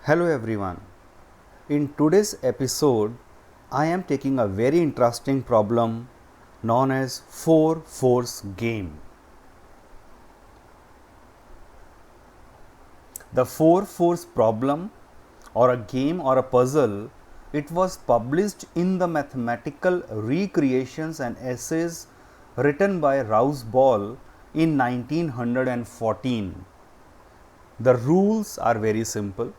Hello everyone. In today's episode, I am taking a very interesting problem known as 4-force game. The 4-force problem or a game or a puzzle, it was published in the Mathematical Recreations and Essays written by Rouse Ball in 1914. The rules are very simple.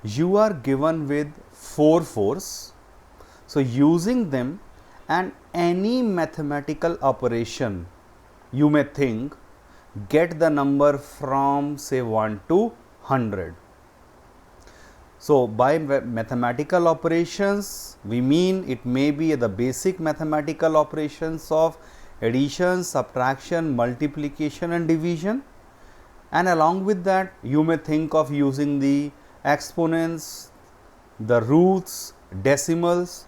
You are given with 4 force, so using them and any mathematical operation you may think, get the number from say 1 to 100. So by mathematical operations we mean it may be the basic mathematical operations of addition, subtraction, multiplication and division, and along with that you may think of using the exponents, the roots, decimals,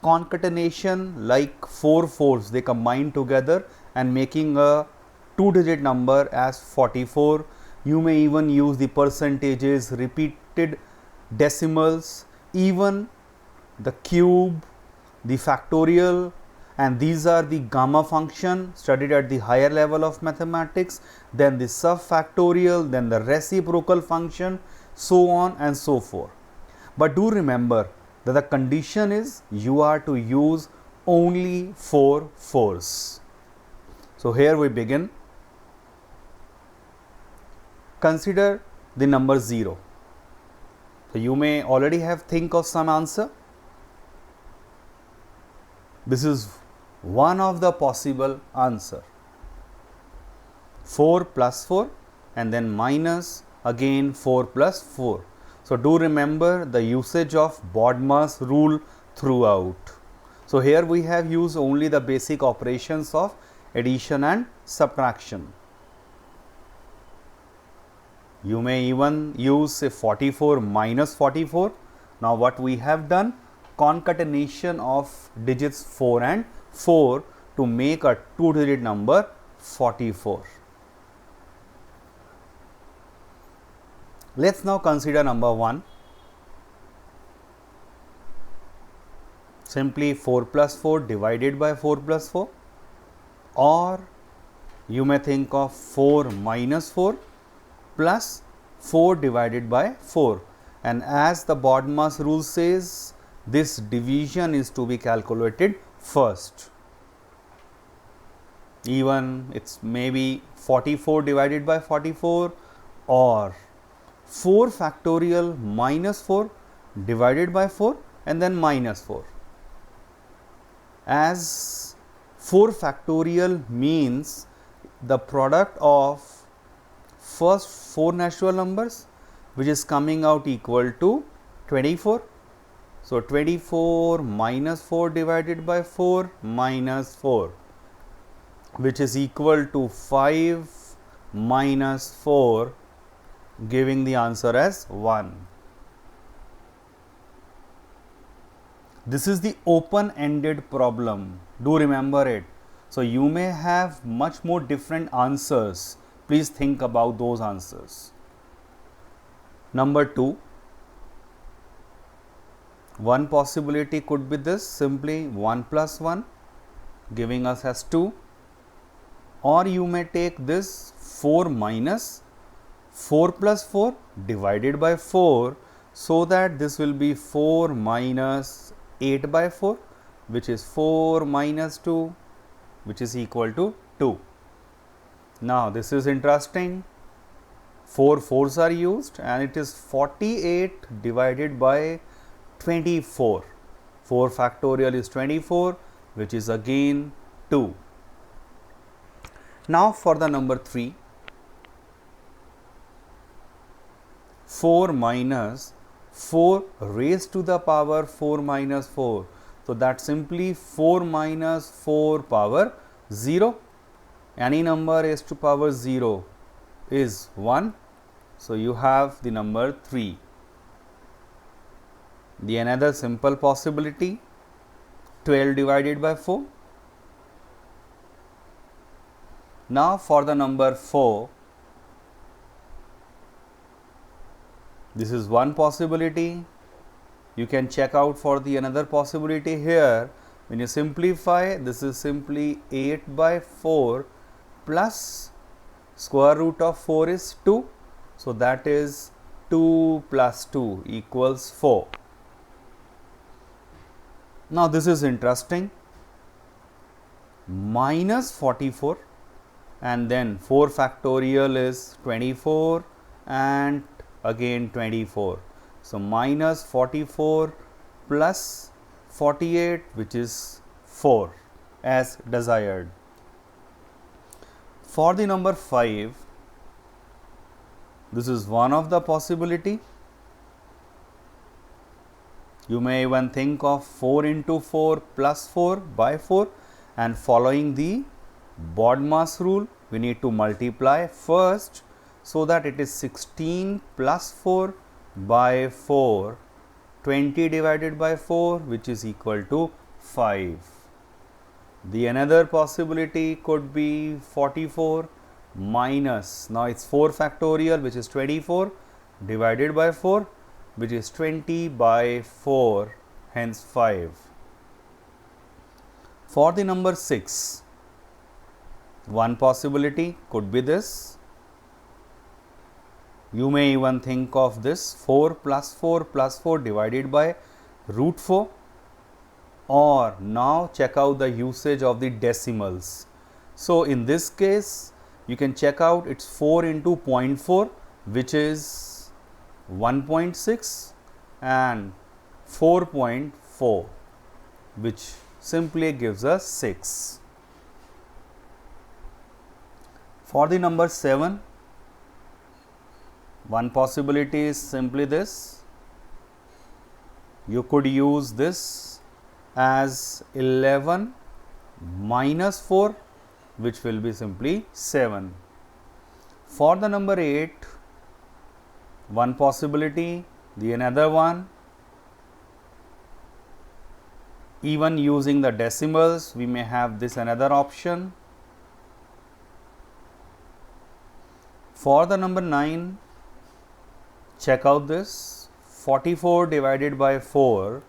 concatenation like 4 fours, they combine together and making a 2-digit number as 44. You may even use the percentages, repeated decimals, even the cube, the factorial, and these are the gamma function studied at the higher level of mathematics, then the subfactorial, then the reciprocal function, so on and so forth. But do remember that the condition is you are to use only 4 fours. So here we begin. Consider the number 0. So you may already have think of some answer. This is one of the possible answer. 4 plus 4 and then minus again 4 plus 4. So do remember the usage of BODMAS rule throughout. So here we have used only the basic operations of addition and subtraction. You may even use say 44 minus 44. Now what we have done, concatenation of digits 4 and 4 to make a 2-digit number 44. Let's now consider number 1. Simply 4 plus 4 divided by 4 plus 4, or you may think of 4 minus 4 plus 4 divided by 4, and as the BODMAS rule says, this division is to be calculated first. Even it's maybe 44 divided by 44 or 4 factorial minus 4 divided by 4 and then minus 4. As 4 factorial means the product of first 4 natural numbers, which is coming out equal to 24. So 24 minus 4 divided by 4 minus 4, which is equal to 5 minus 4, giving the answer as 1. This is the open-ended problem. Do remember it. So you may have much more different answers. Please think about those answers. Number 2. One possibility could be this, simply 1 plus 1 giving us as 2, or you may take this 4 minus 4 plus 4 divided by 4, so that this will be 4 minus 8 by 4, which is 4 minus 2, which is equal to 2. Now this is interesting. 4 fours are used and it is 48 divided by 24. 4 factorial is 24, which is again 2. Now for the number 3. 4 minus 4 raised to the power 4 minus 4. So that simply 4 minus 4 power 0. Any number raised to power 0 is 1. So you have the number 3. The another simple possibility, 12 divided by 4. Now for the number 4, This is one possibility. You can check out for the another possibility here. When you simplify, this is simply 8 by 4 plus square root of 4 is 2. So that is 2 plus 2 equals 4. Now this is interesting. Minus 44 and then 4 factorial is 24 and again 24. So minus 44 plus 48, which is 4 as desired. For the number 5, this is one of the possibility. You may even think of 4 into 4 plus 4 by 4, and following the BODMAS rule, we need to multiply first, so that it is 16 plus 4 by 4, 20 divided by 4, which is equal to 5. The another possibility could be 44 minus, now it's 4 factorial, which is 24 divided by 4, which is 20 by 4, hence 5. For the number 6, one possibility could be this. You may even think of this 4 plus 4 plus 4 divided by root 4, or now check out the usage of the decimals. So in this case, you can check out it's 4 into 0.4, which is 1.6, and 4.4, which simply gives us 6. For the number 7, one possibility is simply this. You could use this as 11 minus 4, which will be simply 7. For the number 8, one possibility, the another one, even using the decimals, we may have this another option. For the number 9, check out this 44 divided by 4,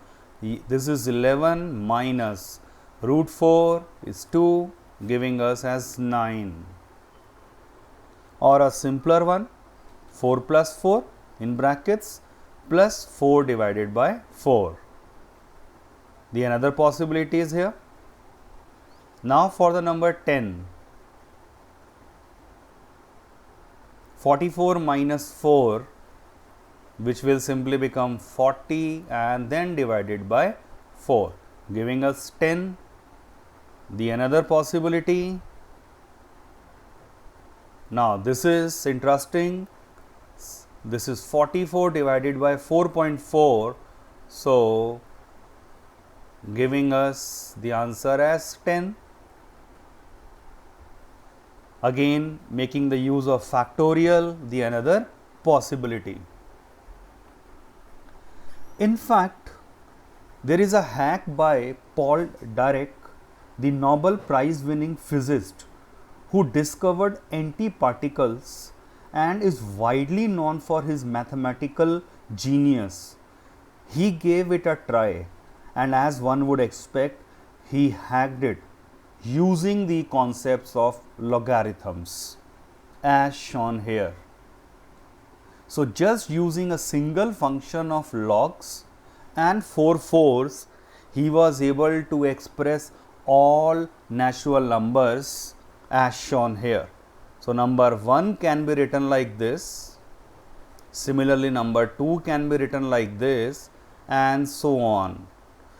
this is 11 minus root 4 is 2, giving us as 9. Or a simpler one, 4 plus 4 in brackets plus 4 divided by 4. The another possibility is here. Now for the number 10, 44 minus 4, which will simply become 40 and then divided by 4, giving us 10. The another possibility, now this is interesting, this is 44 divided by 4.4, so giving us the answer as 10. Again making the use of factorial, the another possibility. In fact, there is a hack by Paul Dirac, the Nobel Prize winning physicist, who discovered antiparticles and is widely known for his mathematical genius. He gave it a try, and as one would expect, he hacked it using the concepts of logarithms as shown here. So just using a single function of logs and 4 fours, he was able to express all natural numbers as shown here. So number 1 can be written like this, similarly number 2 can be written like this, and so on.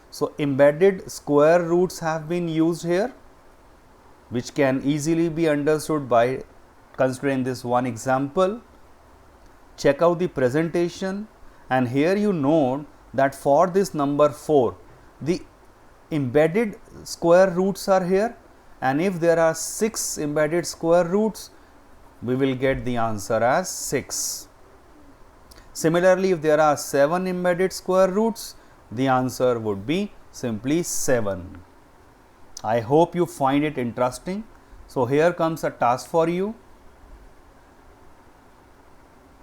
So embedded square roots have been used here, which can easily be understood by considering this one example. Check out the presentation, and here you note that for this number 4, the embedded square roots are here, and if there are 6 embedded square roots, we will get the answer as 6. Similarly, if there are 7 embedded square roots, the answer would be simply 7. I hope you find it interesting. So here comes a task for you.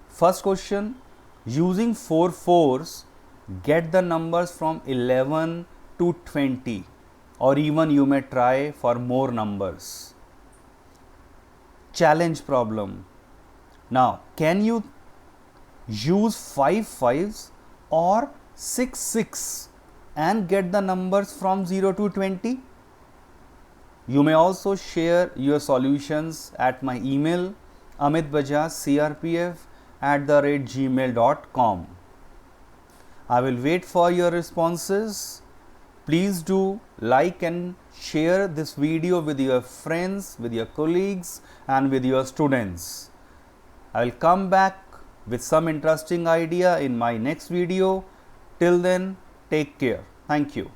First question, Using 4 fours, get the numbers from 11 to 20, or even you may try for more numbers. Challenge problem. Now, can you use 5 fives or 6 6 and get the numbers from 0 to 20? You may also share your solutions at my email amitbajajcrpf@gmail.com. I will wait for your responses. Please do like and share this video with your friends, with your colleagues, and with your students. I will come back with some interesting idea in my next video. Till then, take care. Thank you.